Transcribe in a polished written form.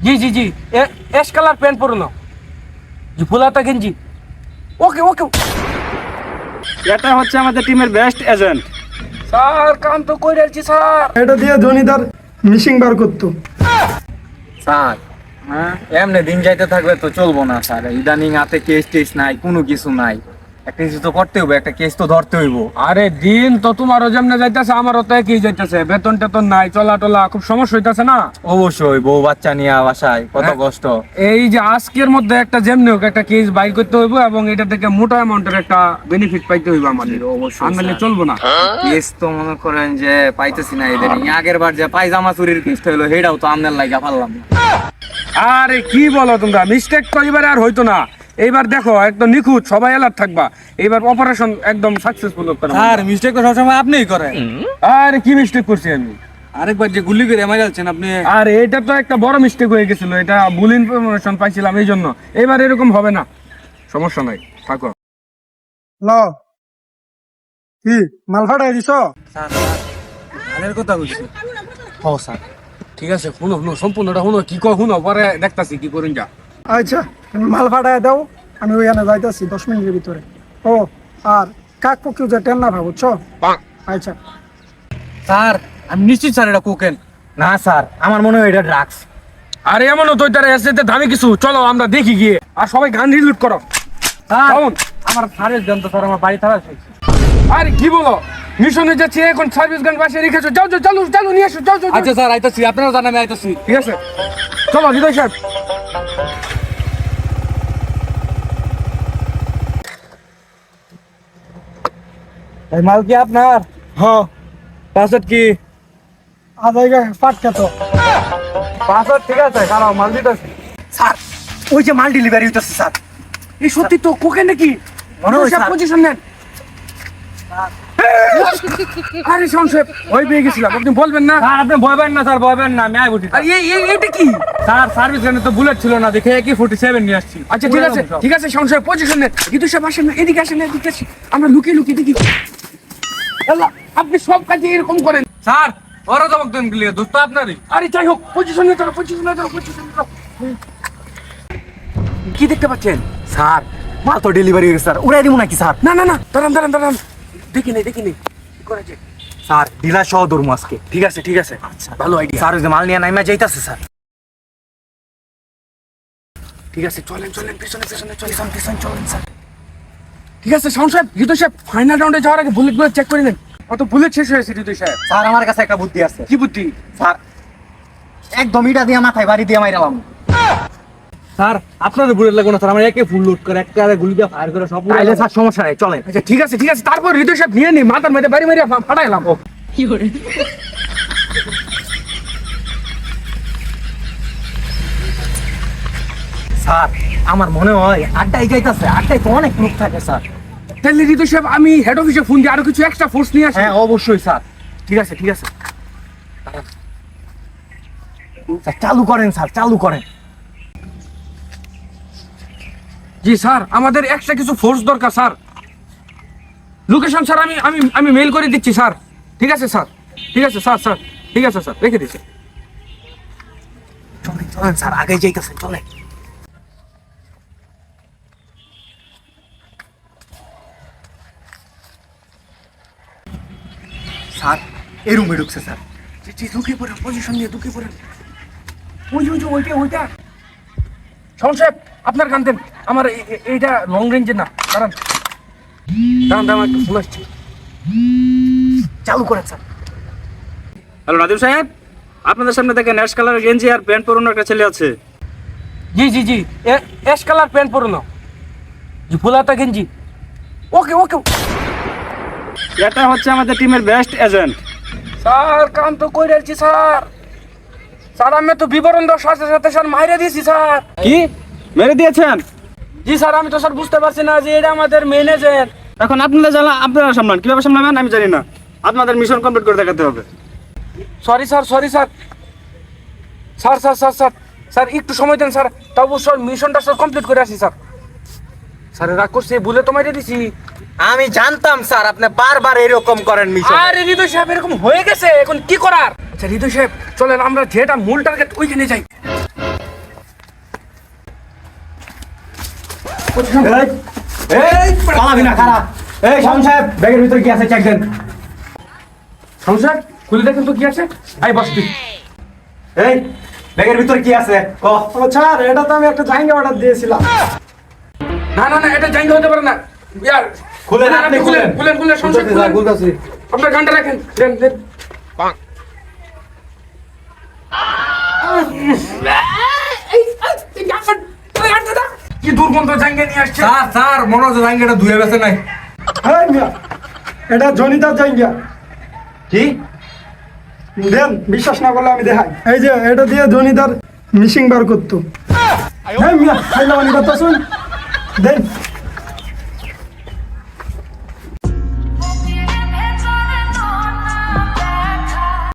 জি জি জি, S colour pant পরনো, জি ফুলাতা গেঞ্জি। ওকে ওকে এটা হচ্ছে আমাদের টিমের বেস্ট এজেন্ট। স্যার, কাম তো করে আছি স্যার। এটা দিয়ে ধোনি তার মিশিং বার করতো। স্যার এমনি দিন যাইতে থাকলে তো চলবো না স্যার। ইদানিং হাতে কেস টেস নাই, কোনো কিছু নাই। একটা কিছু তো করতে হইব, একটা কেস তো ধরতে হইব। আরে দিন তো তোমারও যেমনে যাইতেছে, আমারও তো একই যাইতেছে। বেতন টেতন নাই, চলা টলা খুব সমস্যা হইতাছে না। অবশ্যই, বউ বাচ্চা নিয়ে বাসায় কত কষ্ট। এই যে আজকের মধ্যে একটা যেমনি হোক একটা কেস বাইর করতে হইব, এবং এটা থেকে মোটা অ্যামাউন্টের একটা বেনিফিট পাইতে হইব আমাদের। অবশ্যই আনলে স্যার। চলবো না। কেস তো মনে করেন যে পাইতেছি না ইদানিং। আগের বার যে পায়জামা চুরির কেসটা হলো, সেটাও তো আমনের লাগা পারলাম না। আরে কি বলো তোমরা, মিস্টেক তো এবারে আর হইতো না। এইবার দেখো একদম নিখুঁত, সবাই অ্যালার্ট থাকবা। এইবার অপারেশন একদম সাকসেসফুল হবে। স্যার মিস্টেক তো সবসময় আপনিই করেন। আরে কি মিস্টেক করছি আমি? আরেকবার যে গুলি করে মারা যাচ্ছেন আপনি। আর এটা তো একটা বড় মিস্টেক হয়ে গেছিল, এটা ভুল ইনফরমেশন পাইছিলাম এই জন্য। এবার এরকম হবে না, সমস্যা নাই, থাকো। ল কি মাল ফাটাই দিছ? স্যার আগের কথা বলছি। হ স্যার, ঠিক আছে, শুনো শুনো, সম্পূর্ণটা শুনো, কি কয় শুনো, পরে দেখতাছি কি করুন যা। আচ্ছা, তুমি মাল ফাটাই দাও, আমি ওইখানে যাইতেছি 10 মিনিটের ভিতরে। ও আর কাক পক্ষেও যে টেন না ভাবো বুঝছো? আচ্ছা স্যার আমি নিশ্চিত স্যার এটা কোকেন না স্যার, আমার মনে হয় এটা ড্রাগস। আরে এমনও তো তারা এসেতে দামি কিছু, চলো আমরা দেখি গিয়ে। আর সবাই গান রিলুট করো। স্যার কেমন? আমার সারের দেন তো স্যার, আমার বাড়ি থাকা চাইছি। আরে কি বলো, মিশনে যাচ্ছি এখন, সার্ভিস গান বাসে রেখেছো, যাও যাও, চালু চালু নিয়ে এসো, যাও যাও যাও। আচ্ছা স্যার আইতাছি, আপনারা জানেন আমি আইতাছি। ঠিক আছে, চলো হৃদয় সাহেব। এই মাল কি আপনার? হ্যাঁ, পাসওয়ার্ড কি? আজ জায়গায় ফাট খেত। পাসওয়ার্ড ঠিক আছে, খারাপ মাল দিতেছি। স্যার ওই যে মাল ডেলিভারি হইতেছে স্যার। এই সত্যি তো কোকেন নাকি? মনে হয় স্যার। পজিশন নেন। আরে সংক্ষেপ ওই পেয়ে গেছিলাম, আপনি বলবেন না? স্যার আপনি ভয় পাবেন না স্যার, ভয় পাবেন না, আমি আই বুঝি। আর এইটা কি? স্যার সার্ভিস গানে তো বুলেট ছিল না, দেখে কি 47 নিয়ে আসছি। আচ্ছা ঠিক আছে ঠিক আছে, সংক্ষেপ পজিশন নেন। কিন্তু সব আসেন না, এদিকে আসেন না, এদিকে আসেন। আমরা লুকিয়ে লুকিয়ে দেখি। আল্লাহ, আপনি সব কাজে এরকম করেন। স্যার ওরা তো বকতেন গেলে দোস্ত আপনারই। আরে যাই হোক, পজিশনে চলো, পজিশনে চলো, পজিশনে চলো। কি দেখতে পাচ্ছেন? স্যার মাল তো ডেলিভারি হয়েছে স্যার, উড়াই দিব নাকি স্যার? না না না, দাঁড়ান দাঁড়ান দাঁড়ান, দেখি নেই দেখি নেই, কি করা যায়? স্যার ডিলার সহ ধরবো আজকে। ঠিক আছে ঠিক আছে, আচ্ছা ভালো আইডিয়া। স্যার ওই যে মাল নিয়ে নাইমা যাইতাছে স্যার। ঠিক আছে, চলেন চলেন, পিছনে পিছনে চলেন, পিছনে চলেন স্যার। ঠিক আছে সাউন্ড সাহেব, হৃদয় সাহেব, ফাইনাল রাউন্ডে যাওয়ার আগে বুলেটগুলো চেক করে নেন। কত বুলেট শেষ হয়েছে হৃদয় সাহেব? স্যার আমার কাছে একটা বুদ্ধি আছে। কি বুদ্ধি? স্যার একদম ইটা দিয়ে মাথায় বাড়ি দিয়ে মাইরালাম। স্যার আপনাদের বুলেট লাগবে না স্যার, আমার একে ফুল লোড করে একটা গুলি দিয়ে ফায়ার করে সব তাইলে স্যার সমস্যা নাই, চলেন। আচ্ছা ঠিক আছে ঠিক আছে, তারপর হৃদয় সাহেব নিয়ে নি, মাথার মধ্যে বাড়ি মারিয়া ফাটাইলাম। স্যার আমার মনে হয় আড্ডাই যাইতাছে, আড্ডাই তো অনেক লোক থাকে স্যার। তাহলে হৃদয় সাহেব আমি হেড অফিসে ফোন দিয়ে আরো কিছু এক্সট্রা ফোর্স নিয়ে আসি। হ্যাঁ অবশ্যই স্যার। ঠিক আছে ঠিক আছে। স্যার চালু করেন স্যার, চালু করেন। জি স্যার, আমাদের এক্সট্রা কিছু ফোর্স দরকার স্যার। লোকেশন স্যার আমি আমি আমি মেইল করে দিচ্ছি স্যার। ঠিক আছে স্যার, ঠিক আছে স্যার, স্যার ঠিক আছে স্যার, রেখে দিচ্ছি। চলেন চলেন স্যার, আগে যাইতাছেন, চলেন। স্যার এই রুমে ঢুকছে স্যার। জি জি, ঢুকে পড়েন, পজিশন নিয়ে ঢুকে পড়েন। ওই ওই যে ওইটা ওইটা। শাওন সাহেব আপনার গান দেন, আমার এইটা লং রেঞ্জের না, দাঁড়ান দাঁড়ান দাঁড়ান, একটু ফোন আসছে। চালু করেন স্যার। হ্যালো নাদিম সাহেব, আপনাদের সামনে দেখেন অ্যাশ কালার গেঞ্জি আর প্যান্ট পরানো একটা ছেলে আছে। জি জি জি, অ্যাশ কালার প্যান্ট পরনো, জি ফুলাতা গেঞ্জি। ওকে ওকে এটা হচ্ছে আমাদের টিমের বেস্ট এজেন্ট। স্যার, কাম তো কই রাখছি স্যার। স্যার আমি তো বিবরণ দেওয়ার সাথে সাথে স্যার মাইরে দিয়েছি স্যার। কি মেরে দিয়েছেন? জি স্যার, আমি তো স্যার বুঝতে পারছি না যে এটা আমাদের ম্যানেজার। এখন আপনাদের জানা, আপনারা সামলান, কিভাবে সামলাবেন আমি জানি না। আপনাদের মিশন কমপ্লিট করে দেখাতে হবে। Sorry sir, sorry sir. Sir sir sir sir sir একটু সময় দেন স্যার, তবু স্যার মিশনটা স্যার কমপ্লিট করে আসি স্যার। স্যার রাগ করছে, ভুলে তো মাইরে দিছি। আমি জানতাম স্যার আপনি বারবার এরকম করেন মিশন। আরে হৃদয় সাহেব, এরকম হয়ে গেছে, এখন কি করার? আচ্ছা আচ্ছা হৃদয় সাহেব চলেন আমরা যেটা মূল টার্গেট ওইখানে যাই। পালাবি না খারাপ। এই শামুন সাহেব ব্যাগের ভিতরে কি আছে চেক দেন। শামুন সাহেব খুলে দেখেন তো কি আছে। আই বস তুই। এই ব্যাগের ভিতরে কি আছে ক। ও স্যার এটা তো আমি একটা জাহাঙ্গা অর্ডার দিয়েছিলাম। না না না এটা জাইঙ্গা হতে পারে না ইয়ার। খুলেন, আপনি খুলেন। খুলেন খুলেন শামুন সাহেব খুলেন। খুলতাছি। আপনার গানটা রাখেন দেন দেন। কি দুর্গন্ধ জাইঙ্গা নিয়ে আসছে। স্যার স্যার মনে হচ্ছে জাঙ্গিটা ধুয়ে বেছে নাই। হ্যাঁ মিয়া এটা জনিতার জাহাঙ্গা। কি দেন বিশ্বাস না করলে আমি দেখাই। এই যে এটা দিয়ে জনিতার মিশিং বার করতো। হ্যাঁ মিয়া খাইলাম আমি কথা শুন দেন।